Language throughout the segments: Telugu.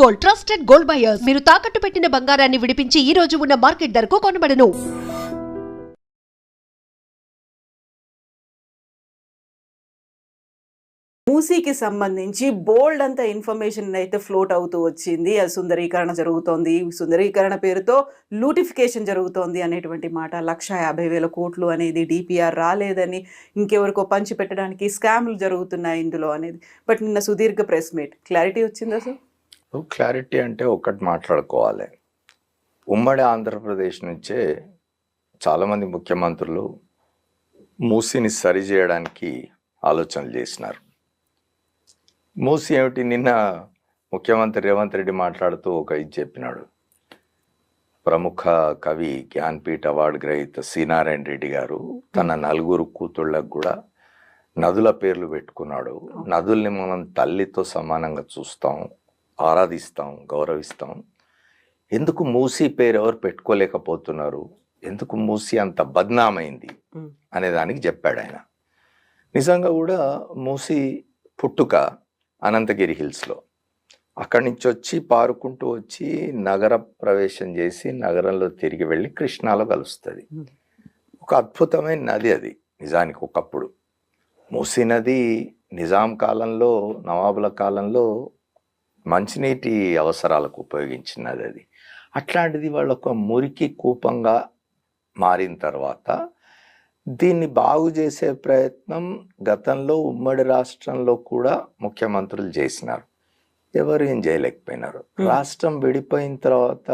Gold, trusted gold buyers. మీరు తాకట్టు పెట్టిన బంగారాన్ని విడిపించి ఈ రోజు ఉన్న మార్కెట్ ధరకు కొనబడను. మూసీకి సంబంధించి బోల్డ్ అంత ఇన్ఫర్మేషన్ అయితే ఫ్లోట్ అవుతూ వచ్చింది. అది సుందరీకరణ జరుగుతోంది, సుందరీకరణ పేరుతో లూటిఫికేషన్ జరుగుతోంది అనేటువంటి మాట. 1,50,000 కోట్లు అనేది డిపిఆర్ రాలేదని, ఇంకెవరికో పంచి పెట్టడానికి స్కామ్లు జరుగుతున్నాయి ఇందులో అనేది. బట్ నిన్న సుదీర్ఘ ప్రెస్ మీట్, క్లారిటీ వచ్చింది అసలు? క్లారిటీ అంటే ఒకటి మాట్లాడుకోవాలి. ఉమ్మడి ఆంధ్రప్రదేశ్ నుంచే చాలామంది ముఖ్యమంత్రులు మూసీని సరిచేయడానికి ఆలోచనలు చేసినారు. మూసీ ఏమిటి, నిన్న ముఖ్యమంత్రి రేవంత్ రెడ్డి మాట్లాడుతూ ఒక ఇది చెప్పినాడు. ప్రముఖ కవి జ్ఞాన్పీఠ్ అవార్డు గ్రహీత సి.నారాయణ రెడ్డి గారు తన 4 కూతుళ్ళకు కూడా నదుల పేర్లు పెట్టుకున్నాడు. నదుల్ని మనం తల్లితో సమానంగా చూస్తాం, ఆరాధిస్తాం, గౌరవిస్తాం. ఎందుకు మూసీ పేరు ఎవరు పెట్టుకోలేకపోతున్నారు, ఎందుకు మూసీ అంత బద్నామైంది అనే దానికి చెప్పాడు ఆయన. నిజంగా కూడా మూసీ పుట్టుక అనంతగిరి హిల్స్లో, అక్కడి నుంచి వచ్చి పారుకుంటూ వచ్చి నగర ప్రవేశం చేసి నగరంలో తిరిగి వెళ్ళి కృష్ణాలో కలుస్తుంది. ఒక అద్భుతమైన నది అది. నిజానికి ఒకప్పుడు మూసీ నది నిజాం కాలంలో, నవాబుల కాలంలో మంచినీటి అవసరాలకు ఉపయోగించినది అది. అట్లాంటిది వాళ్ళు ఒక మురికి కూపంగా మారిన తర్వాత దీన్ని బాగు చేసే ప్రయత్నం గతంలో ఉమ్మడి రాష్ట్రంలో కూడా ముఖ్యమంత్రులు చేసినారు. ఎవరు ఏం చేయలేకపోయినారు. రాష్ట్రం విడిపోయిన తర్వాత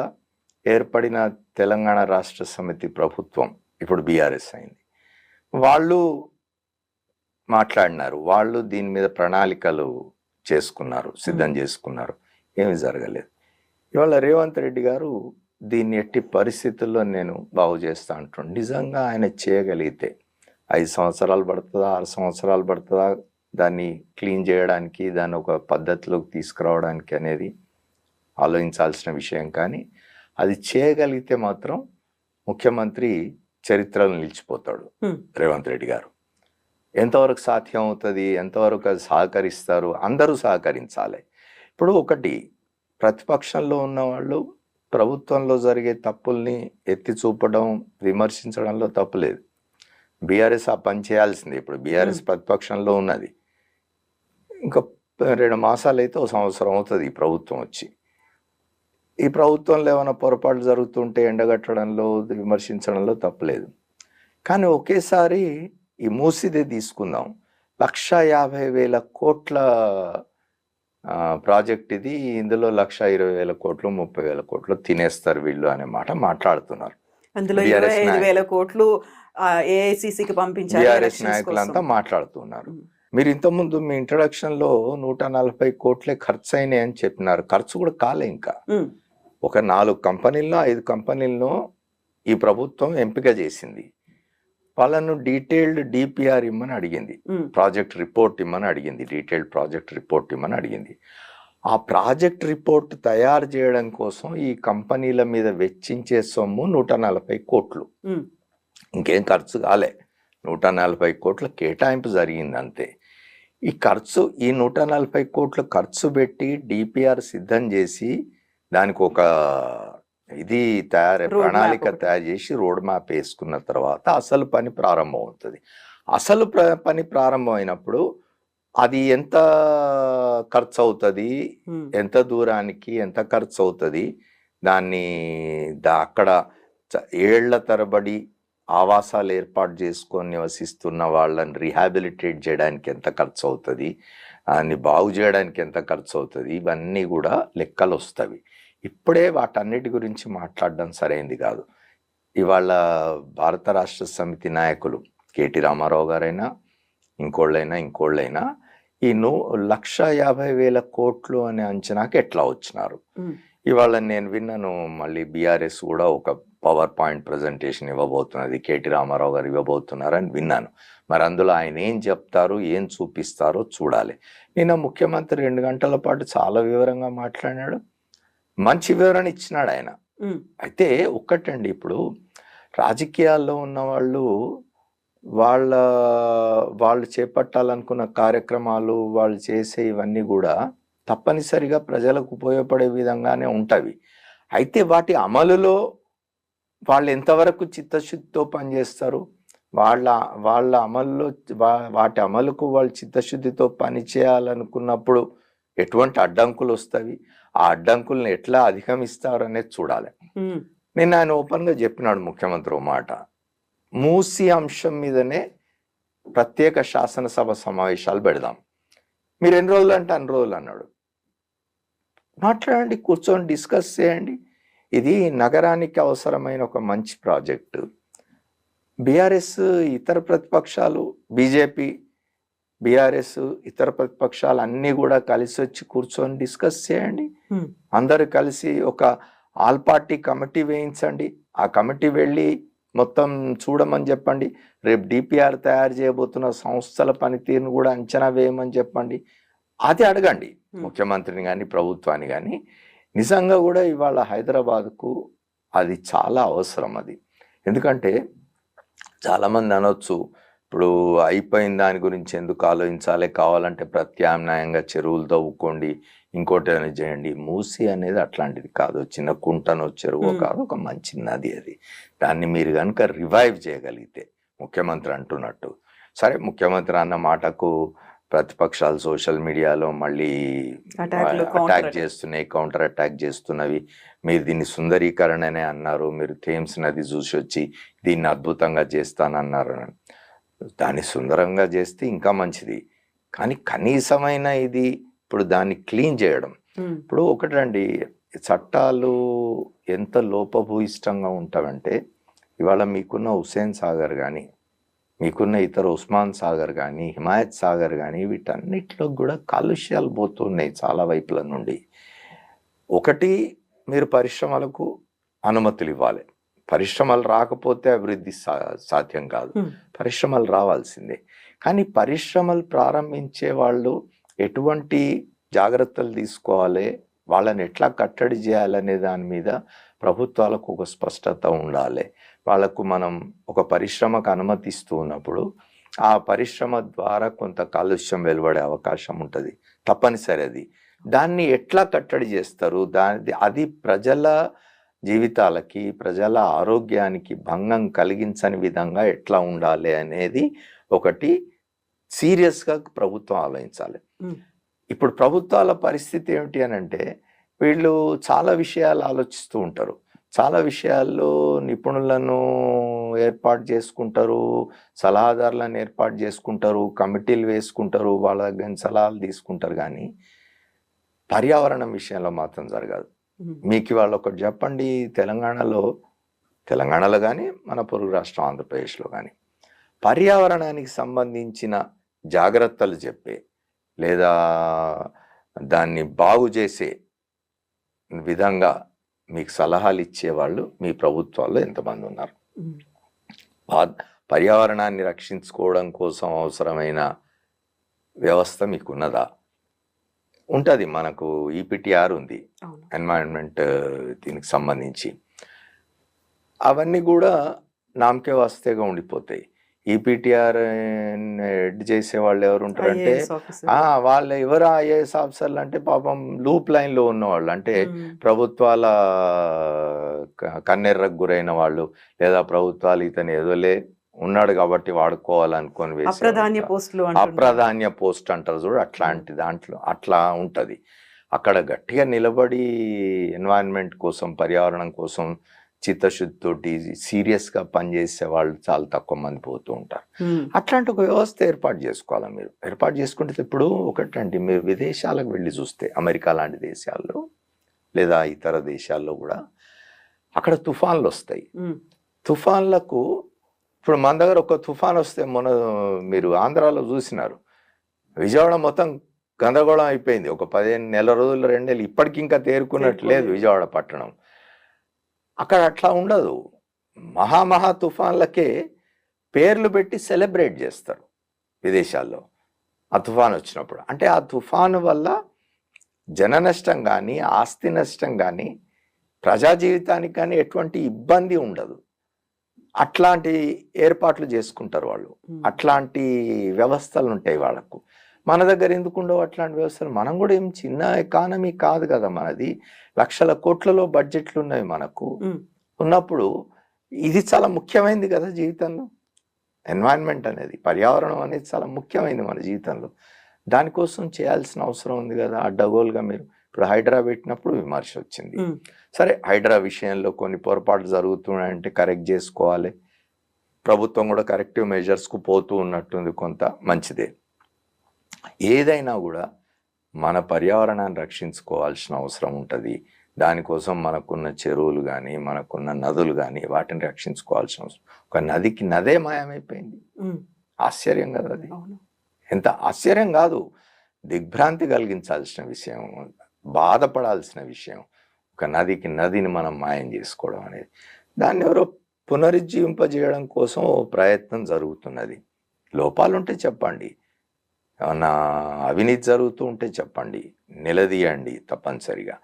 ఏర్పడిన తెలంగాణ రాష్ట్ర సమితి ప్రభుత్వం, ఇప్పుడు బీఆర్ఎస్ అయింది, వాళ్ళు మాట్లాడినారు. వాళ్ళు దీని మీద ప్రణాళికలు చేసుకున్నారు, సిద్ధం చేసుకున్నారు. ఏమి జరగలేదు. ఇవాళ రేవంత్ రెడ్డి గారు దీన్ని ఎట్టి పరిస్థితుల్లో నేను బాగు చేస్తా అంటున్నాను. నిజంగా ఆయన చేయగలిగితే 5 సంవత్సరాలు పడుతుందా, 6 సంవత్సరాలు పడుతుందా దాన్ని క్లీన్ చేయడానికి, దాన్ని ఒక పద్ధతిలోకి తీసుకురావడానికి అనేది ఆలోచించాల్సిన విషయం. కానీ అది చేయగలిగితే మాత్రం ముఖ్యమంత్రి చరిత్రలో నిలిచిపోతాడు రేవంత్ రెడ్డి గారు. ఎంతవరకు సాధ్యం అవుతుంది, ఎంతవరకు అది సహకరిస్తారు, అందరూ సహకరించాలి. ఇప్పుడు ఒకటి, ప్రతిపక్షంలో ఉన్న వాళ్ళు ప్రభుత్వంలో జరిగే తప్పుల్ని ఎత్తి చూపడం, విమర్శించడంలో తప్పులేదు. బీఆర్ఎస్ ఆ పని చేయాల్సిందే. ఇప్పుడు బీఆర్ఎస్ ప్రతిపక్షంలో ఉన్నది. ఇంకా 2 మాసాలు అయితే 1 సంవత్సరం అవుతుంది ఈ ప్రభుత్వం వచ్చి. ఈ ప్రభుత్వంలో ఏమైనా పొరపాట్లు జరుగుతుంటే ఎండగట్టడంలో, విమర్శించడంలో తప్పులేదు. కానీ ఒకేసారి ఈ మూసీదే తీసుకుందాం. 1,50,000 కోట్ల ప్రాజెక్ట్ ఇది. ఇందులో 1,20,000 కోట్లు, 30,000 కోట్లు తినేస్తారు వీళ్ళు అనే మాట మాట్లాడుతున్నారు. అందులో 25,000 కోట్లు ఏఐసిసికి పంపించారు. బీఆర్ఎస్ నాయకులంతా మాట్లాడుతున్నారు. మీరు ఇంతకుముందు మీ ఇంట్రడక్షన్ లో 140 కోట్లే ఖర్చు అయినాయి అని చెప్పినారు. ఖర్చు కూడా కాలే. ఇంకా ఒక 4 కంపెనీల్లో 5 కంపెనీల్లో ఈ ప్రభుత్వం ఎంపిక చేసింది. వాళ్ళను డీటెయిల్డ్ డిపిఆర్ ఇమ్మని అడిగింది, ప్రాజెక్ట్ రిపోర్ట్ ఇమ్మని అడిగింది, డీటెయిల్డ్ ప్రాజెక్ట్ రిపోర్ట్ ఇమ్మని అడిగింది. ఆ ప్రాజెక్ట్ రిపోర్ట్ తయారు చేయడం కోసం ఈ కంపెనీల మీద వెచ్చించే సొమ్ము 140 కోట్లు. ఇంకేం ఖర్చు కాలే, 140 కోట్ల కేటాయింపు జరిగింది అంతే. ఈ ఖర్చు, ఈ 140 కోట్లు ఖర్చు పెట్టి డిపిఆర్ సిద్ధం చేసి దానికి ఒక ఇది ప్రణాళిక తయారు చేసి రోడ్ మ్యాప్ వేసుకున్న తర్వాత అసలు పని ప్రారంభం అవుతుంది. అసలు పని ప్రారంభం అయినప్పుడు అది ఎంత ఖర్చు అవుతుంది, ఎంత దూరానికి ఎంత ఖర్చు అవుతుంది, దాన్ని అక్కడ ఏళ్ల తరబడి ఆవాసాలు ఏర్పాటు చేసుకొని నివసిస్తున్న వాళ్ళని రీహాబిలిటేట్ చేయడానికి ఎంత ఖర్చు అవుతుంది, దాన్ని బాగు చేయడానికి ఎంత ఖర్చు అవుతుంది, ఇవన్నీ కూడా లెక్కలు వస్తాయి. ఇప్పుడే వాటన్నిటి గురించి మాట్లాడడం సరైంది కాదు. ఇవాళ భారత రాష్ట్ర సమితి నాయకులు కేటీ రామారావు గారైనా ఇంకోళ్ళైనా ఈ 1,50,000 కోట్లు అనే అంచనాకి ఎట్లా వచ్చినారు. ఇవాళ నేను విన్నాను, మళ్ళీ బీఆర్ఎస్ కూడా ఒక పవర్ పాయింట్ ప్రజెంటేషన్ ఇవ్వబోతున్నది, కేటీ రామారావు గారు ఇవ్వబోతున్నారని విన్నాను. మరి అందులో ఆయన ఏం చెప్తారు, ఏం చూపిస్తారో చూడాలి. నిన్న ముఖ్యమంత్రి 2 గంటల పాటు చాలా వివరంగా మాట్లాడినాడు, మంచి వివరణ ఇచ్చినాడు ఆయన. అయితే ఒక్కటండి, ఇప్పుడు రాజకీయాల్లో ఉన్న వాళ్ళు చేపట్టాలనుకున్న కార్యక్రమాలు, వాళ్ళు చేసే ఇవన్నీ కూడా తప్పనిసరిగా ప్రజలకు ఉపయోగపడే విధంగానే ఉంటవి. అయితే వాటి అమలులో వాళ్ళు ఎంతవరకు చిత్తశుద్ధితో పనిచేస్తారు, వాళ్ళ వాళ్ళ అమల్లో వాటి అమలుకు వాళ్ళు చిత్తశుద్ధితో పని చేయాలనుకున్నప్పుడు ఎటువంటి అడ్డంకులు వస్తాయి, ఆ అడ్డంకులను ఎట్లా అధిగమిస్తారు అనేది చూడాలి. నేను ఆయన ఓపెన్గా చెప్పినాడు ముఖ్యమంత్రి ఓ మాట, మూసి అంశం మీదనే ప్రత్యేక శాసనసభ సమావేశాలు పెడదాం. మీరు ఎన్ని రోజులు అంటే అన్ని రోజులు అన్నాడు. మాట్లాడండి, కూర్చొని డిస్కస్ చేయండి. ఇది నగరానికి అవసరమైన ఒక మంచి ప్రాజెక్టు. బీఆర్ఎస్ ఇతర ప్రతిపక్షాలు, బీజేపీ, బీఆర్ఎస్ ఇతర ప్రతిపక్షాలు అన్నీ కూడా కలిసి వచ్చి కూర్చొని డిస్కస్ చేయండి. అందరు కలిసి ఒక ఆల్ పార్టీ కమిటీ వేయించండి. ఆ కమిటీ వెళ్ళి మొత్తం చూడమని చెప్పండి. రేపు డిపిఆర్ తయారు చేయబోతున్న సంస్థల పనితీరును కూడా అంచనా వేయమని చెప్పండి. అది అడగండి ముఖ్యమంత్రిని కానీ ప్రభుత్వాన్ని కానీ. నిజంగా కూడా ఇవాళ హైదరాబాద్కు అది చాలా అవసరం. అది ఎందుకంటే చాలామంది అనొచ్చు, ఇప్పుడు అయిపోయిన దాని గురించి ఎందుకు ఆలోచించాలి, కావాలంటే ప్రత్యామ్నాయంగా చెరువులు తవ్వుకోండి, ఇంకోటి ఏమైనా చేయండి. మూసి అనేది అట్లాంటిది కాదు, చిన్న కుంటనో చెరువు కాదు, ఒక మంచి నది. అది దాన్ని మీరు కనుక రివైవ్ చేయగలిగితే, ముఖ్యమంత్రి అంటున్నట్టు, సరే ముఖ్యమంత్రి అన్న మాటకు ప్రతిపక్షాలు సోషల్ మీడియాలో మళ్ళీ అటాక్ చేస్తున్నాయి, కౌంటర్ అటాక్ చేస్తున్నవి. మీరు దీన్ని సుందరీకరణనే అన్నారు, మీరు థేమ్స్ నది చూసి వచ్చి దీన్ని అద్భుతంగా చేస్తానన్నారు. దాన్ని సుందరంగా చేస్తే ఇంకా మంచిది, కానీ కనీసమైన ఇది ఇప్పుడు దాన్ని క్లీన్ చేయడం. ఇప్పుడు ఒకటండి, చట్టాలు ఎంత లోపభూయిష్టంగా ఉంటావంటే, ఇవాళ మీకున్న హుస్సేన్ సాగర్ కానీ, మీకున్న ఇతర ఉస్మాన్ సాగర్ కానీ, హిమాయత్ సాగర్ కానీ, వీటన్నిటిలో కూడా కాలుష్యాలు పోతున్నాయి చాలా వైపుల నుండి. ఒకటి, మీరు పరిశ్రమలకు అనుమతులు ఇవ్వాలి. పరిశ్రమలు రాకపోతే అభివృద్ధి సాధ్యం కాదు, పరిశ్రమలు రావాల్సిందే. కానీ పరిశ్రమలు ప్రారంభించే వాళ్ళు ఎటువంటి జాగ్రత్తలు తీసుకోవాలి, వాళ్ళని ఎట్లా కట్టడి చేయాలనే దాని మీద ప్రభుత్వాలకు ఒక స్పష్టత ఉండాలి. వాళ్ళకు మనం ఒక పరిశ్రమకు అనుమతిస్తూ ఉన్నప్పుడు ఆ పరిశ్రమ ద్వారా కొంత కాలుష్యం వెలువడే అవకాశం ఉంటుంది, తప్పనిసరి. అది దాన్ని ఎట్లా కట్టడి చేస్తారు, అది ప్రజల జీవితాలకి, ప్రజల ఆరోగ్యానికి భంగం కలిగించని విధంగా ఎట్లా ఉండాలి అనేది ఒకటి సీరియస్గా ప్రభుత్వం ఆలోచించాలి. ఇప్పుడు ప్రభుత్వాల పరిస్థితి ఏమిటి అని అంటే, వీళ్ళు చాలా విషయాలు ఆలోచిస్తూ ఉంటారు, చాలా విషయాల్లో నిపుణులను ఏర్పాటు చేసుకుంటారు, సలహాదారులను ఏర్పాటు చేసుకుంటారు, కమిటీలు వేసుకుంటారు, వాళ్ళ దగ్గర సలహాలు తీసుకుంటారు. కానీ పర్యావరణం విషయంలో మాత్రం జరగదు. మీకు వాళ్ళు ఒకటి చెప్పండి, తెలంగాణలో కానీ మన పొరుగు రాష్ట్రం ఆంధ్రప్రదేశ్లో కానీ పర్యావరణానికి సంబంధించిన జాగ్రత్తలు చెప్పే లేదా దాన్ని బాగు చేసే విధంగా మీకు సలహాలు ఇచ్చేవాళ్ళు మీ ప్రభుత్వాల్లో ఎంతమంది ఉన్నారు? పర్యావరణాన్ని రక్షించుకోవడం కోసం అవసరమైన వ్యవస్థ మీకున్నదా? ఉంటుంది. మనకు ఈపీటీఆర్ ఉంది, ఎన్వైరన్మెంట్ దీనికి సంబంధించి. అవన్నీ కూడా నామకే వాస్తేగా ఉండిపోతాయి. ఈపీటీఆర్ హెడ్ చేసే వాళ్ళు ఎవరు ఉంటారంటే, వాళ్ళు ఎవరు ఐఏఎస్ ఆఫీసర్లు అంటే పాపం లూప్ లైన్లో ఉన్నవాళ్ళు, అంటే ప్రభుత్వాల కన్నెర్రకు గురైన వాళ్ళు, లేదా ప్రభుత్వాలు ఇతను ఏదోలే ఉన్నాడు కాబట్టి వాడుకోవాలనుకొని వేసి అప్రాధాన్య పోస్ట్ అంటారు చూడు, అట్లాంటి దాంట్లో అట్లా ఉంటుంది. అక్కడ గట్టిగా నిలబడి ఎన్వైరన్మెంట్ కోసం, పర్యావరణం కోసం చిత్తశుద్ధితోటి సీరియస్గా పనిచేసే వాళ్ళు చాలా తక్కువ మంది పోతూ ఉంటారు. అట్లాంటి ఒక వ్యవస్థ ఏర్పాటు చేసుకోవాలి. మీరు ఏర్పాటు చేసుకుంటే, ఇప్పుడు ఒకటండి, మీరు విదేశాలకు వెళ్ళి చూస్తే, అమెరికా లాంటి దేశాల్లో లేదా ఇతర దేశాల్లో కూడా అక్కడ తుఫాన్లు వస్తాయి. తుఫాన్లకు ఇప్పుడు మన దగ్గర ఒక తుఫాన్ వస్తే, మీరు ఆంధ్రాలో చూసినారు, విజయవాడ మొత్తం గందరగోళం అయిపోయింది. ఒక 15 నెల రోజులు, 2 నెలలు, ఇప్పటికి ఇంకా తేరుకున్నట్టు లేదు విజయవాడ పట్టణం. అక్కడ అట్లా ఉండదు. మహా తుఫాన్లకే పేర్లు పెట్టి సెలబ్రేట్ చేస్తారు విదేశాల్లో ఆ తుఫాన్ వచ్చినప్పుడు. అంటే ఆ తుఫాను వల్ల జన నష్టం కానీ, ఆస్తి నష్టం కానీ, ప్రజా జీవితానికి కానీ ఎటువంటి ఇబ్బంది ఉండదు. అట్లాంటి ఏర్పాట్లు చేసుకుంటారు వాళ్ళు, అట్లాంటి వ్యవస్థలు ఉంటాయి వాళ్ళకు. మన దగ్గర ఎందుకు ఉండవు అట్లాంటి వ్యవస్థలు? మనం కూడా ఏం చిన్న ఎకానమీ కాదు కదా మనది, లక్షల కోట్లలో బడ్జెట్లు ఉన్నాయి మనకు. ఉన్నప్పుడు ఇది చాలా ముఖ్యమైనది కదా జీవితంలో. ఎన్వైరన్మెంట్ అనేది, పర్యావరణం అనేది చాలా ముఖ్యమైనది మన జీవితంలో. దానికోసం చేయాల్సిన అవసరం ఉంది కదా. అడ్డగోలుగా మీరు ఇప్పుడు హైడ్రా పెట్టినప్పుడు విమర్శ వచ్చింది. సరే, హైడ్రా విషయంలో కొన్ని పొరపాట్లు జరుగుతున్నాయంటే కరెక్ట్ చేసుకోవాలి. ప్రభుత్వం కూడా కరెక్టివ్ మెజర్స్కు పోతూ ఉన్నట్టుంది, కొంత మంచిదే. ఏదైనా కూడా మన పర్యావరణాన్ని రక్షించుకోవాల్సిన అవసరం ఉంటుంది. దానికోసం మనకున్న చెరువులు కానీ, మనకున్న నదులు కానీ, వాటిని రక్షించుకోవాల్సిన అవసరం. ఒక నదికి నదే మాయమైపోయింది. ఆశ్చర్యం కదా అది. ఎంత ఆశ్చర్యం కాదు, దిగ్భ్రాంతి కలిగించాల్సిన విషయం, బాధపడాల్సిన విషయం. ఒక నదికి నదిని మనం మాయం చేసుకోవడం అనేది, దాన్ని ఎవరో పునరుజ్జీవింపజేయడం కోసం ప్రయత్నం జరుగుతున్నది. లోపాలుంటే చెప్పండి, ఏమన్నా అవినీతి జరుగుతూ ఉంటే చెప్పండి, నిలదీయండి తప్పనిసరిగా.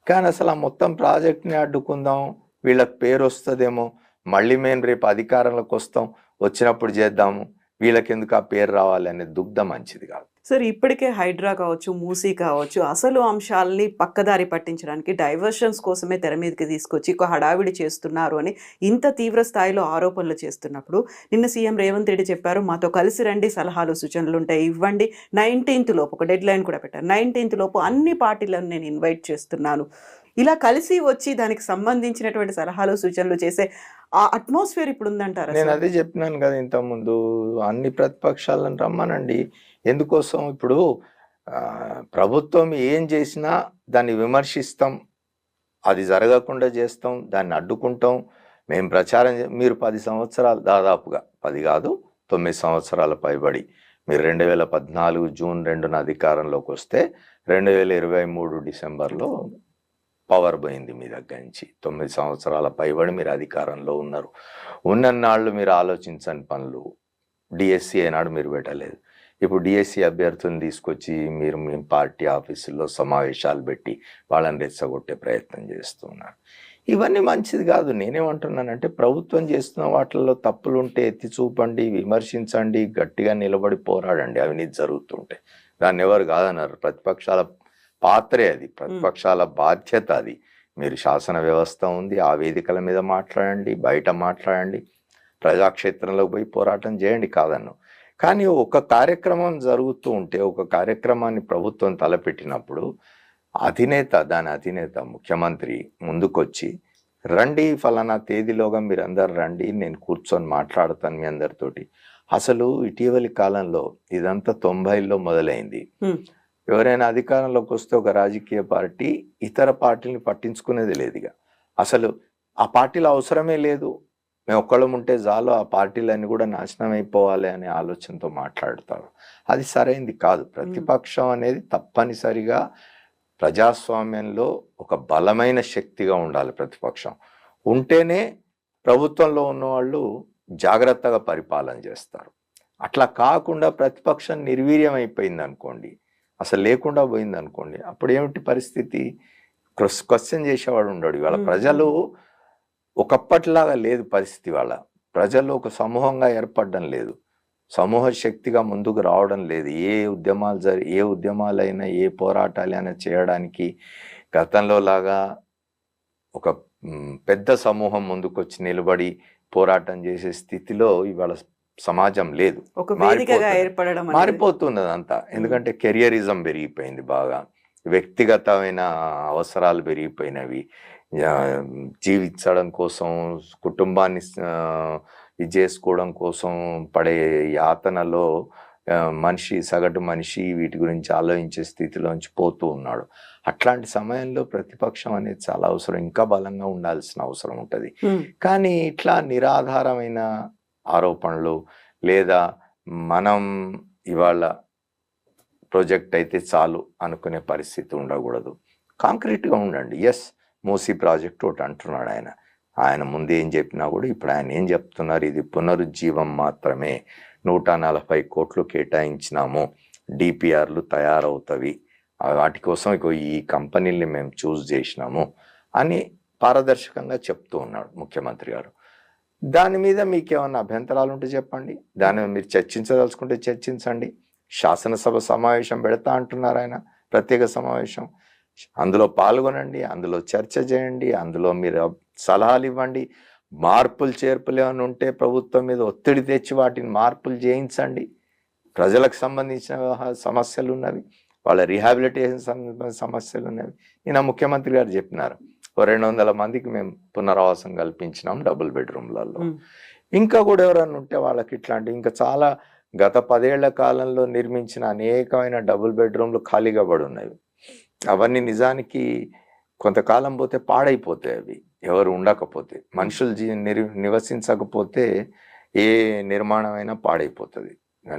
కానీ అసలు ఆ మొత్తం ప్రాజెక్ట్ని అడ్డుకుందాం, వీళ్ళకి పేరు వస్తుందేమో, మళ్ళీ మేము రేపు అధికారంలోకి వస్తాం, వచ్చినప్పుడు చేద్దాము, వీళ్ళకి ఎందుకు ఆ పేరు రావాలి అనే దుగ్ధ మంచిది కాదు. సార్, ఇప్పటికే హైడ్రా కావచ్చు, మూసీ కావచ్చు, అసలు అంశాలని పక్కదారి పట్టించడానికి డైవర్షన్స్ కోసమే తెర మీదకి తీసుకొచ్చి ఒక హడావిడి చేస్తున్నారు అని ఇంత తీవ్ర స్థాయిలో ఆరోపణలు చేస్తున్నప్పుడు నిన్న సీఎం రేవంత్ రెడ్డి చెప్పారు, మాతో కలిసి రండి, సలహాలు సూచనలు ఉంటాయి, ఇవ్వండి. 19th లోపు ఒక డెడ్ లైన్ కూడా పెట్టారు. 19th లోపు అన్ని పార్టీలను నేను ఇన్వైట్ చేస్తున్నాను. ఇలా కలిసి వచ్చి దానికి సంబంధించినటువంటి సలహాలు సూచనలు చేసే ఆ అట్మాస్ఫియర్ ఇప్పుడు ఉందంటారా? నేను అదే చెప్పినాను కదా ఇంతకుముందు, అన్ని ప్రతిపక్షాలను రమ్మనండి. ఎందుకోసం? ఇప్పుడు ప్రభుత్వం ఏం చేసినా దాన్ని విమర్శిస్తాం, అది జరగకుండా చేస్తాం, దాన్ని అడ్డుకుంటాం, మేము ప్రచారం మీరు 10 సంవత్సరాలు, దాదాపుగా 10 కాదు 9 సంవత్సరాల పైబడి, మీరు 2014 జూన్ 2న అధికారంలోకి వస్తే 2023 డిసెంబర్లో పవర్ పోయింది మీ దగ్గర నుంచి. 9 సంవత్సరాల పైబడి మీరు అధికారంలో ఉన్నారు. ఉన్నన్నాళ్ళు మీరు ఆలోచించని పనులు. డిఎస్సి ఏనాడు మీరు పెట్టలేదు. ఇప్పుడు డిఎస్సి అభ్యర్థులను తీసుకొచ్చి మీరు మీ పార్టీ ఆఫీసుల్లో సమావేశాలు పెట్టి వాళ్ళని రెచ్చగొట్టే ప్రయత్నం చేస్తున్నారు. ఇవన్నీ మంచిది కాదు. నేనేమంటున్నానంటే, ప్రభుత్వం చేస్తున్న వాటిల్లో తప్పులు ఉంటే ఎత్తి చూపండి, విమర్శించండి, గట్టిగా నిలబడి పోరాడండి. అవినీతి జరుగుతుంటే దాన్ని ఎవరు కాదన్నారు. ప్రతిపక్షాల పాత్రే అది, ప్రతిపక్షాల బాధ్యత అది. మీరు శాసన వ్యవస్థ ఉంది, ఆ వేదికల మీద మాట్లాడండి, బయట మాట్లాడండి, ప్రజాక్షేత్రంలో పోయి పోరాటం చేయండి, కాదన్ను. కానీ ఒక కార్యక్రమం జరుగుతూ ఉంటే, ఒక కార్యక్రమాన్ని ప్రభుత్వం తలపెట్టినప్పుడు దాని అధినేత ముఖ్యమంత్రి ముందుకొచ్చి, రండి ఫలానా తేదీలోగా మీరు అందరు రండి, నేను కూర్చొని మాట్లాడతాను మీ అందరితోటి. అసలు ఇటీవలి కాలంలో ఇదంతా 90ల్లో మొదలైంది. ఎవరైనా అధికారంలోకి వస్తే ఒక రాజకీయ పార్టీ ఇతర పార్టీని పట్టించుకునేది లేదు. ఇక అసలు ఆ పార్టీలో అవసరమే లేదు, మేము ఒక్కళ్ళం ఉంటే చాలు, ఆ పార్టీలన్నీ కూడా నాశనం అయిపోవాలి అనే ఆలోచనతో మాట్లాడతారు. అది సరైంది కాదు. ప్రతిపక్షం అనేది తప్పనిసరిగా ప్రజాస్వామ్యంలో ఒక బలమైన శక్తిగా ఉండాలి. ప్రతిపక్షం ఉంటేనే ప్రభుత్వంలో ఉన్నవాళ్ళు జాగ్రత్తగా పరిపాలన చేస్తారు. అట్లా కాకుండా ప్రతిపక్షం నిర్వీర్యం అయిపోయింది అనుకోండి, అసలు లేకుండా పోయింది అనుకోండి, అప్పుడు ఏమిటి పరిస్థితి? క్వశ్చన్ చేసేవాడు ఉండడు. ఇవాళ ప్రజలు ఒకప్పటిలాగా లేదు పరిస్థితి. వాళ్ళ ప్రజలు ఒక సమూహంగా ఏర్పడడం లేదు, సమూహ శక్తిగా ముందుకు రావడం లేదు. ఏ ఉద్యమాలైనా, ఏ పోరాటాలైనా చేయడానికి గతంలో లాగా ఒక పెద్ద సమూహం ముందుకొచ్చి నిలబడి పోరాటం చేసే స్థితిలో ఇవాళ సమాజం లేదు. మారిపోతుంది అదంతా. ఎందుకంటే కెరియరిజం పెరిగిపోయింది బాగా, వ్యక్తిగతమైన అవసరాలు పెరిగిపోయినవి. జీవించడం కోసం, కుటుంబాన్ని ఇది చేసుకోవడం కోసం పడే యాతనలో సగటు మనిషి వీటి గురించి ఆలోచించే స్థితిలోంచి పోతూ ఉన్నాడు. అట్లాంటి సమయంలో ప్రతిపక్షం అనేది చాలా అవసరం, ఇంకా బలంగా ఉండాల్సిన అవసరం ఉంటుంది. కానీ ఇట్లా నిరాధారమైన ఆరోపణలు, లేదా మనం ఇవాళ ప్రాజెక్ట్ అయితే చాలు అనుకునే పరిస్థితి ఉండకూడదు. కాంక్రీట్గా ఉండండి. ఎస్, మూసీ ప్రాజెక్ట్ ఒకటి అంటున్నాడు ఆయన ముందు ఏం చెప్పినా కూడా ఇప్పుడు ఆయన ఏం చెప్తున్నారు, ఇది పునరుజ్జీవం మాత్రమే, 140 కోట్లు కేటాయించినాము, డిపిఆర్లు తయారవుతవి, వాటి కోసం ఈ కంపెనీల్ని మేము చూస్ చేసినాము అని పారదర్శకంగా చెప్తూ ఉన్నాడు ముఖ్యమంత్రి గారు. దాని మీద మీకు ఏమన్నా అభ్యంతరాలు ఉంటే చెప్పండి, దాని మీద మీరు చర్చించదలుచుకుంటే చర్చించండి, శాసనసభ సమావేశం పెడతా అంటున్నారు ఆయన, ప్రత్యేక సమావేశం. అందులో పాల్గొనండి, అందులో చర్చ చేయండి, అందులో మీరు సలహాలు ఇవ్వండి. మార్పులు చేర్పులు ఏమైనా ఉంటే ప్రభుత్వం మీద ఒత్తిడి తెచ్చి వాటిని మార్పులు చేయించండి. ప్రజలకు సంబంధించిన సమస్యలు ఉన్నవి, వాళ్ళ రీహాబిలిటేషన్ సమస్యలు ఉన్నవి. ఈయన ముఖ్యమంత్రి గారు చెప్పినారు 200 మందికి మేము పునరావాసం కల్పించినాం డబుల్ బెడ్రూమ్లలో. ఇంకా కూడా ఎవరైనా ఉంటే వాళ్ళకి ఇట్లాంటి ఇంకా చాలా గత 10 ఏళ్ల కాలంలో నిర్మించిన అనేకమైన డబుల్ బెడ్రూమ్లు ఖాళీగా పడి ఉన్నవి. అవన్నీ నిజానికి కొంతకాలం పోతే పాడైపోతాయి. అవి ఎవరు ఉండకపోతే, మనుషులు నివసించకపోతే ఏ నిర్మాణం అయినా పాడైపోతుంది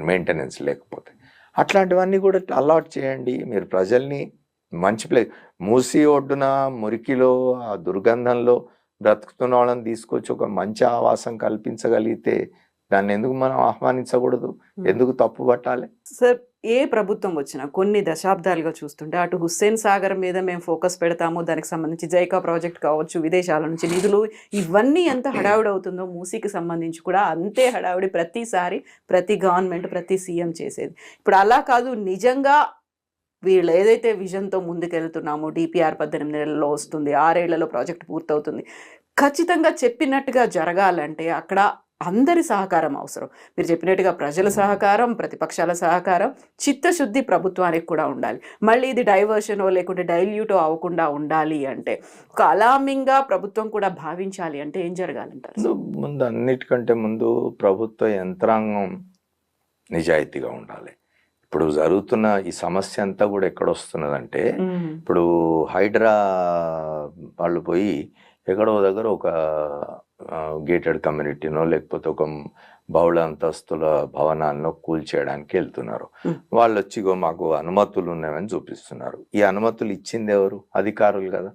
మెయింటెనెన్స్ లేకపోతే. అట్లాంటివన్నీ కూడా అలాట్ చేయండి. మీరు ప్రజల్ని మంచి మూసి ఒడ్డున మురికిలో ఆ దుర్గంధంలో బ్రతుకుతున్న వాళ్ళని తీసుకొచ్చి ఒక మంచి ఆవాసం కల్పించగలిగితే దాన్ని ఎందుకు మనం ఆహ్వానించకూడదు? ఎందుకు తప్పు పట్టాలి? సార్, ఏ ప్రభుత్వం వచ్చినా కొన్ని దశాబ్దాలుగా చూస్తుంటే అటు హుస్సేన్ సాగర్ మీద మేము ఫోకస్ పెడతాము, దానికి సంబంధించి జైకా ప్రాజెక్ట్ కావచ్చు, విదేశాల నుంచి నిధులు, ఇవన్నీ ఎంత హడావుడి అవుతుందో మూసీకి సంబంధించి కూడా అంతే హడావుడి ప్రతిసారి ప్రతి గవర్నమెంట్ ప్రతి సీఎం చేసేది. ఇప్పుడు అలా కాదు, నిజంగా వీళ్ళు ఏదైతే విజన్తో ముందుకెళ్తున్నామో DPR 18 నెలల్లో వస్తుంది, 6 ఏళ్లలో ప్రాజెక్ట్ పూర్తవుతుంది, ఖచ్చితంగా చెప్పినట్టుగా జరగాలంటే అక్కడ అందరి సహకారం అవసరం. మీరు చెప్పినట్టుగా ప్రజల సహకారం, ప్రతిపక్షాల సహకారం, చిత్తశుద్ధి ప్రభుత్వానికి కూడా ఉండాలి. మళ్ళీ ఇది డైవర్షనో లేకుంటే డైల్యూటో అవ్వకుండా ఉండాలి అంటే, ఒక అలామింగ్గా ప్రభుత్వం కూడా భావించాలి అంటే ఏం జరగాలంటారు? ముందు అన్నిటికంటే ముందు ప్రభుత్వ యంత్రాంగం నిజాయితీగా ఉండాలి. ఇప్పుడు జరుగుతున్న ఈ సమస్య అంతా కూడా ఎక్కడొస్తున్నదంటే, ఇప్పుడు హైడ్రా వాళ్ళు పోయి ఎక్కడో దగ్గర ఒక గేటెడ్ కమ్యూనిటీనో లేకపోతే ఒక బహుళ అంతస్తుల భవనాలను కూల్చేయడానికి వెళ్తున్నారు. వాళ్ళు వచ్చి మాకు అనుమతులు ఉన్నాయని చూపిస్తున్నారు. ఈ అనుమతులు ఇచ్చింది ఎవరు? అధికారులు కదా.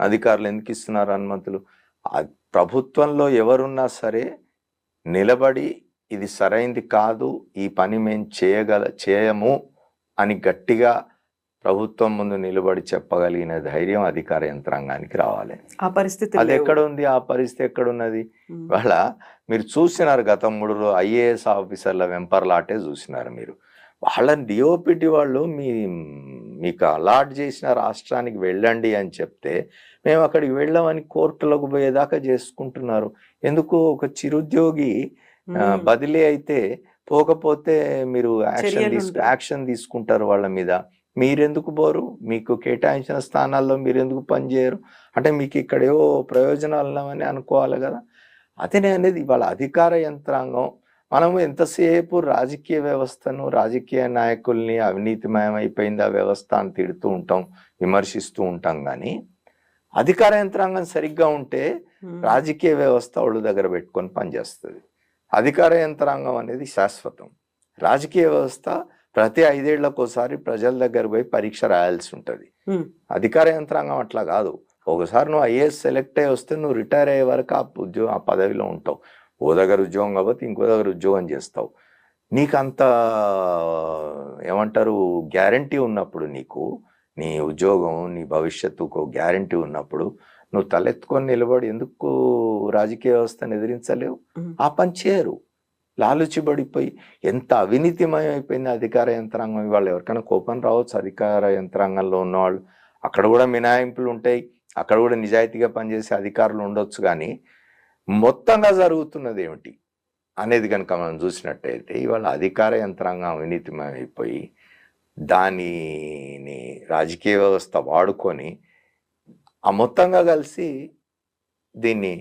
అధికారులు ఎందుకు ఇస్తున్నారు అనుమతులు? ప్రభుత్వంలో ఎవరున్నా సరే నిలబడి ఇది సరైంది కాదు, ఈ పని మేము చేయము అని గట్టిగా ప్రభుత్వం ముందు నిలబడి చెప్పగలిగిన ధైర్యం అధికార యంత్రాంగానికి రావాలి. ఆ పరిస్థితి అది ఎక్కడ ఉంది? ఆ పరిస్థితి ఎక్కడున్నది? వాళ్ళ మీరు చూసినారు గత 3 IAS ఆఫీసర్ల వెంపర్లాటే చూసినారు మీరు. వాళ్ళని DOPT వాళ్ళు మీకు అలాట్ చేసిన రాష్ట్రానికి వెళ్ళండి అని చెప్తే మేము అక్కడికి వెళ్ళామని కోర్టులకు పోయేదాకా చేసుకుంటున్నారు. ఎందుకు? ఒక చిరుద్యోగి బదిలీ అయితే పోకపోతే మీరు యాక్షన్ తీసుకుంటారు వాళ్ళ మీద. మీరెందుకు పోరు? మీకు కేటాయించిన స్థానాల్లో మీరెందుకు పనిచేయరు? అంటే మీకు ఇక్కడేవో ప్రయోజనాలు ఉన్నామని అనుకోవాలి కదా. అతనే అనేది వాళ్ళ అధికార యంత్రాంగం. మనము ఎంతసేపు రాజకీయ వ్యవస్థను, రాజకీయ నాయకుల్ని అవినీతిమయం అయిపోయింది ఆ వ్యవస్థ అని తిడుతూ ఉంటాం, విమర్శిస్తూ ఉంటాం. కానీ అధికార యంత్రాంగం సరిగ్గా ఉంటే రాజకీయ వ్యవస్థ ఒళ్ళు దగ్గర పెట్టుకొని పనిచేస్తుంది. అధికార యంత్రాంగం అనేది శాశ్వతం. రాజకీయ వ్యవస్థ ప్రతి 5 ఏళ్లకోసారి ప్రజల దగ్గర పోయి పరీక్ష రాయాల్సి ఉంటుంది. అధికార యంత్రాంగం అట్లా కాదు. ఒకసారి నువ్వు IAS సెలెక్ట్ అయ్యి వస్తే నువ్వు రిటైర్ అయ్యే వరకు ఆ పదవిలో ఉంటావు. ఓ దగ్గర ఉద్యోగం కాబట్టి ఇంకో దగ్గర ఉద్యోగం చేస్తావు. నీకు అంత ఏమంటారు గ్యారంటీ ఉన్నప్పుడు, నీకు నీ ఉద్యోగం నీ భవిష్యత్తుకు గ్యారంటీ ఉన్నప్పుడు నువ్వు తలెత్తుకొని నిలబడి ఎందుకు రాజకీయ వ్యవస్థను ఎదిరించలేవు? ఆ పని చేయరు. లాలుచిబడిపోయి ఎంత అవినీతిమయం అయిపోయింది అధికార యంత్రాంగం. ఇవాళ ఎవరికైనా కోపం రావచ్చు అధికార యంత్రాంగంలో ఉన్నవాళ్ళు. అక్కడ కూడా మినహాయింపులు ఉంటాయి, అక్కడ కూడా నిజాయితీగా పనిచేసే అధికారులు ఉండొచ్చు. కానీ మొత్తంగా జరుగుతున్నది ఏమిటి అనేది కనుక మనం చూసినట్టయితే ఇవాళ అధికార యంత్రాంగం అవినీతిమయం అయిపోయి దానిని రాజకీయ వ్యవస్థ వాడుకొని ఆ మొత్తంగా కలిసి దీన్ని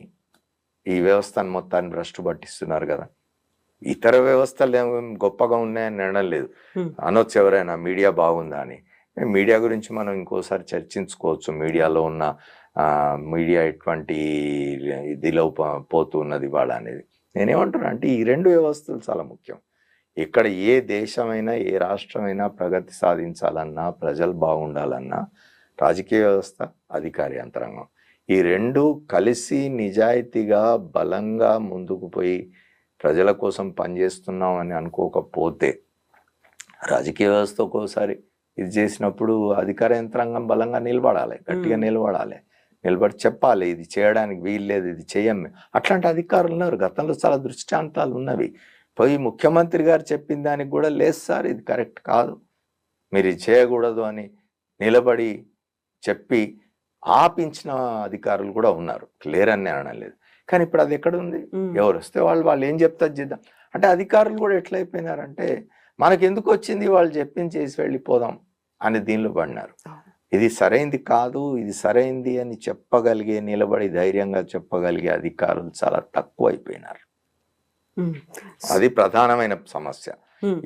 ఈ వ్యవస్థను మొత్తాన్ని భ్రష్టు పట్టిస్తున్నారు కదా. ఇతర వ్యవస్థలు ఏమో గొప్పగా ఉన్నాయని అనడం లేదు. అనొచ్చు ఎవరైనా మీడియా బాగుందా అని. మీడియా గురించి మనం ఇంకోసారి చర్చించుకోవచ్చు. మీడియాలో ఉన్న మీడియా ఎటువంటి ఇదిలో పోతున్నది వాళ్ళ అనేది. నేనేమంటున్నా అంటే ఈ 2 వ్యవస్థలు చాలా ముఖ్యం. ఇక్కడ ఏ దేశమైనా ఏ రాష్ట్రమైనా ప్రగతి సాధించాలన్నా, ప్రజలు బాగుండాలన్నా రాజకీయ వ్యవస్థ, అధికార యంత్రాంగం ఈ 2 కలిసి నిజాయితీగా బలంగా ముందుకు పోయి ప్రజల కోసం పనిచేస్తున్నాం అని అనుకోకపోతే, రాజకీయ వ్యవస్థ ఒక్కోసారి ఇది చేసినప్పుడు అధికార యంత్రాంగం బలంగా నిలబడాలి, గట్టిగా నిలబడాలి, నిలబడి చెప్పాలి ఇది చేయడానికి వీల్లేదు, ఇది చేయం. అట్లాంటి అధికారులు ఉన్నారు. గతంలో చాలా దృష్టాంతాలు ఉన్నవి. పోయి ముఖ్యమంత్రి గారు చెప్పిన దానికి కూడా లేదు సార్ ఇది కరెక్ట్ కాదు, మీరు ఇది చేయకూడదు అని నిలబడి చెప్పి ఆపించిన అధికారులు కూడా ఉన్నారు, లేరని అనలేదు. కానీ ఇప్పుడు అది ఎక్కడ ఉంది? ఎవరు వస్తే వాళ్ళు ఏం చెప్తారు చేద్దాం అంటే అధికారులు కూడా ఎట్లయిపోయినారంటే మనకి ఎందుకు వచ్చింది, వాళ్ళు చెప్పింది చేసి వెళ్ళిపోదాం అని దీనిలో పడినారు. ఇది సరైంది కాదు, ఇది సరైంది అని చెప్పగలిగే, నిలబడి ధైర్యంగా చెప్పగలిగే అధికారులు చాలా తక్కువ అయిపోయినారు. అది ప్రధానమైన సమస్య.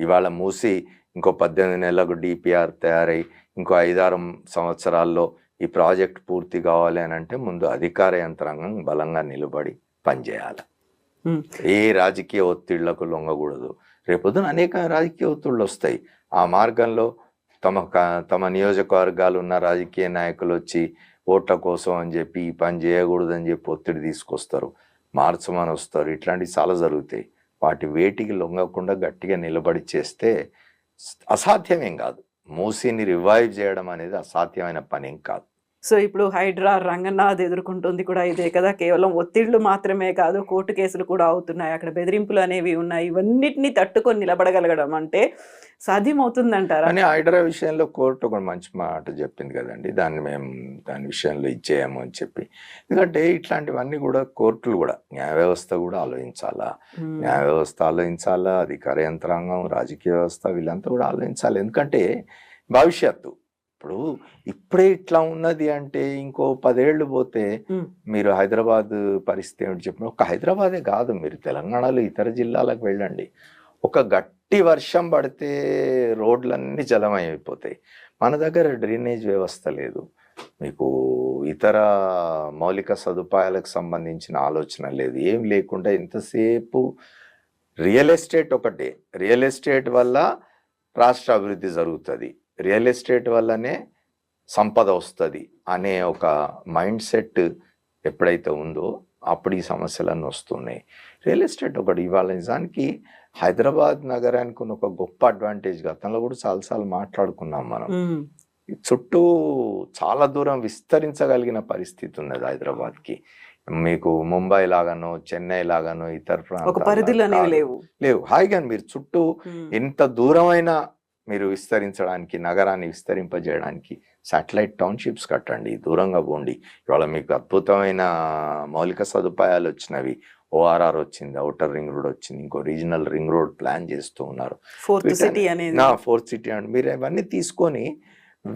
ఇవాళ మూసి ఇంకో 18 నెలలకు డిపిఆర్ తయారై ఇంకో 5-6 సంవత్సరాల్లో ఈ ప్రాజెక్ట్ పూర్తి కావాలి అని అంటే ముందు అధికార యంత్రాంగం బలంగా నిలబడి పనిచేయాలి. ఏ రాజకీయ ఒత్తిళ్లకు లొంగకూడదు. రేపొద్దున అనేక రాజకీయ ఒత్తిళ్ళు వస్తాయి. ఆ మార్గంలో తమ నియోజకవర్గాలు ఉన్న రాజకీయ నాయకులు వచ్చి ఓట్ల కోసం అని చెప్పి ఈ పని చేయకూడదని చెప్పి ఒత్తిడి తీసుకొస్తారు, మార్చమని వస్తారు. ఇట్లాంటివి చాలా జరుగుతాయి. వాటి వేటికి లొంగకుండా గట్టిగా నిలబడి చేస్తే అసాధ్యమేం కాదు. మూసీని రివైవ్ చేయడం అనేది అసాధ్యమైన పనేం కాదు. సో ఇప్పుడు హైడ్రా రంగనాథ్ ఎదుర్కొంటుంది కూడా ఇదే కదా, కేవలం ఒత్తిళ్లు మాత్రమే కాదు, కోర్టు కేసులు కూడా అవుతున్నాయి, అక్కడ బెదిరింపులు అనేవి ఉన్నాయి. ఇవన్నిటిని తట్టుకొని నిలబడగలగడం అంటే సాధ్యమవుతుందంటారా? కానీ హైడ్రా విషయంలో కోర్టు ఒక మంచి మాట చెప్పింది కదండి, దాని విషయంలో ఇచ్చేయము అని చెప్పి. ఎందుకంటే ఇట్లాంటివన్నీ కూడా కోర్టులు కూడా, న్యాయ వ్యవస్థ కూడా ఆలోచించాలా, న్యాయ వ్యవస్థ ఆలోచించాలా, అధికార యంత్రాంగం, రాజకీయ వ్యవస్థ వీళ్ళంతా కూడా ఆలోచించాలి. ఎందుకంటే భవిష్యత్తు ఇప్పుడే ఇట్లా ఉన్నది అంటే ఇంకో 10 ఏళ్ళు పోతే మీరు హైదరాబాద్ పరిస్థితి ఏమిటి చెప్పిన, ఒక హైదరాబాదే కాదు, మీరు తెలంగాణలో ఇతర జిల్లాలకు వెళ్ళండి, ఒక గట్టి వర్షం పడితే రోడ్లన్నీ జలమయమైపోతాయి. మన దగ్గర డ్రైనేజ్ వ్యవస్థ లేదు, మీకు ఇతర మౌలిక సదుపాయాలకు సంబంధించిన ఆలోచన లేదు, ఏం లేకుండా ఎంతసేపు రియల్ ఎస్టేట్ ఒకటే. రియల్ ఎస్టేట్ వల్ల రాష్ట్ర అభివృద్ధి జరుగుతుంది, రియల్ ఎస్టేట్ వల్లనే సంపద వస్తుంది అనే ఒక మైండ్ సెట్ ఎప్పుడైతే ఉందో అప్పుడు ఈ సమస్యలన్నీ వస్తున్నాయి. రియల్ ఎస్టేట్ ఒకటి. ఇవాళ నిజానికి హైదరాబాద్ నగరానికి ఉన్న ఒక గొప్ప అడ్వాంటేజ్, గతంలో కూడా చాలాసార్లు మాట్లాడుకున్నాం మనం, చుట్టూ చాలా దూరం విస్తరించగలిగిన పరిస్థితి ఉన్నది హైదరాబాద్కి. మీకు ముంబై లాగానో చెన్నై లాగానో ఇతర ప్రాంతాలు లేవు. హాయిగా మీరు చుట్టూ ఎంత దూరమైనా మీరు విస్తరించడానికి, నగరాన్ని విస్తరింపజేయడానికి శాటిలైట్ టౌన్షిప్స్ కట్టండి, దూరంగా పోండి. ఇవాళ మీకు అద్భుతమైన మౌలిక సదుపాయాలు వచ్చినవి, ORR వచ్చింది, ఔటర్ రింగ్ రోడ్ వచ్చింది, ఇంకో రీజనల్ రింగ్ రోడ్ ప్లాన్ చేస్తూ ఉన్నారు, ఫోర్త్ సిటీ అండి. మీరు ఇవన్నీ తీసుకొని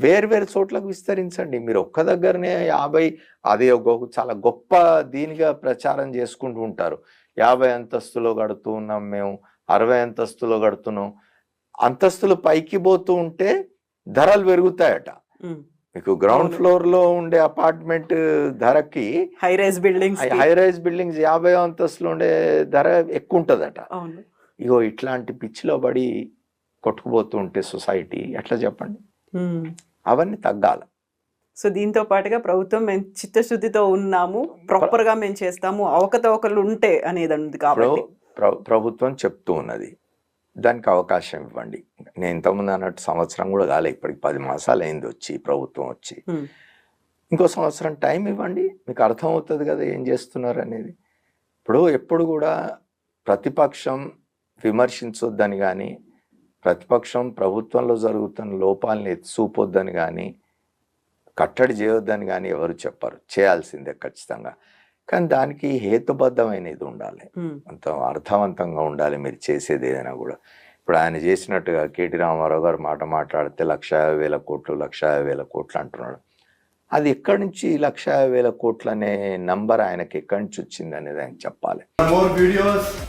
వేర్వేరు చోట్లకు విస్తరించండి. మీరు ఒక్క దగ్గరనే 50, అదే చాలా గొప్ప దీనిగా ప్రచారం చేసుకుంటూ ఉంటారు. 50 అంతస్తులో కడుతూ ఉన్నాం మేము, 60 అంతస్తులో కడుతున్నాం. అంతస్తులు పైకి పోతూ ఉంటే ధరలు పెరుగుతాయట. మీకు గ్రౌండ్ ఫ్లోర్ లో ఉండే అపార్ట్మెంట్ ధరకి హై రైజ్ బిల్డింగ్స్ 50 అంతస్తులు ఉండే ధర ఎక్కువ ఉంటదట. ఇగో ఇట్లాంటి పిచ్చిలో పడి కొట్టుకుపోతూ ఉంటే సొసైటీ ఎట్లా చెప్పండి? అవన్నీ తగ్గాలి. సో దీంతో పాటుగా ప్రభుత్వం మేము చిత్తశుద్ధితో ఉన్నాము, ప్రాపర్ గా మేము చేస్తాము, అవకతవకలు ఉంటే అనేది ఉంది కాబట్టి ప్రభుత్వం చెప్తూ ఉన్నది, దానికి అవకాశం ఇవ్వండి. నేను ఇంతకుముందు అన్నట్టు సంవత్సరం కూడా కాలే, ఇప్పటికి 10 మాసాలు అయింది వచ్చి ప్రభుత్వం వచ్చి, ఇంకో సంవత్సరం టైం ఇవ్వండి, మీకు అర్థమవుతుంది కదా ఏం చేస్తున్నారు అనేది. ఎప్పుడు కూడా ప్రతిపక్షం విమర్శించొద్దని కానీ, ప్రతిపక్షం ప్రభుత్వంలో జరుగుతున్న లోపాలని ఎత్తిచూపొద్దని కానీ, కట్టడి చేయొద్దని కానీ ఎవరు చెప్పరు, చేయాల్సిందే ఖచ్చితంగా. కానీ దానికి హేతుబద్ధమైనది ఉండాలి, అంత అర్థవంతంగా ఉండాలి మీరు చేసేది ఏదైనా కూడా. ఇప్పుడు ఆయన చేసినట్టుగా కేటీ రామారావు గారు మాట్లాడితే 1,50,000 కోట్లు 1,50,000 కోట్లు అంటున్నాడు. అది ఎక్కడి నుంచి 1,50,000 కోట్లు అనే నంబర్ ఆయనకి ఎక్కడి నుంచి వచ్చింది అనేది ఆయన చెప్పాలి.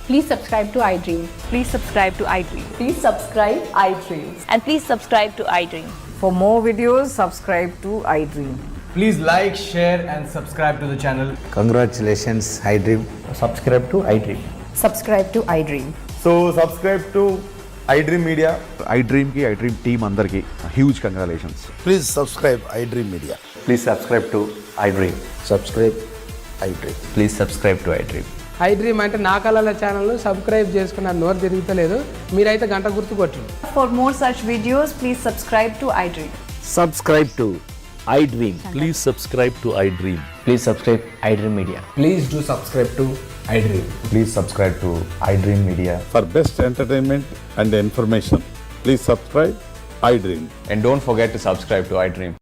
Please subscribe to iDream. Please subscribe to iDream. Please subscribe iDream. And please subscribe to iDream. For more videos, subscribe to iDream. Please like, share and subscribe to the channel. Congratulations, iDream. Subscribe to iDream. Subscribe to iDream. So subscribe to iDream Media. iDream ki iDream team andarki huge congratulations. Please subscribe iDream Media. Please subscribe to iDream. Subscribe iDream. Please subscribe to iDream. iDream అంటే నా కళల ఛానల్ను సబ్స్క్రైబ్ చేసుకున్న నోరు తిరుగుతలేదు, మీరైతే గంట గుర్తు కొట్టండి. For more such videos, please subscribe to iDream. Subscribe to iDream. Please subscribe to iDream. Please subscribe iDream Media. Please do subscribe to iDream. Please subscribe to iDream Media. For best entertainment and information, please subscribe iDream. And don't forget to subscribe to iDream.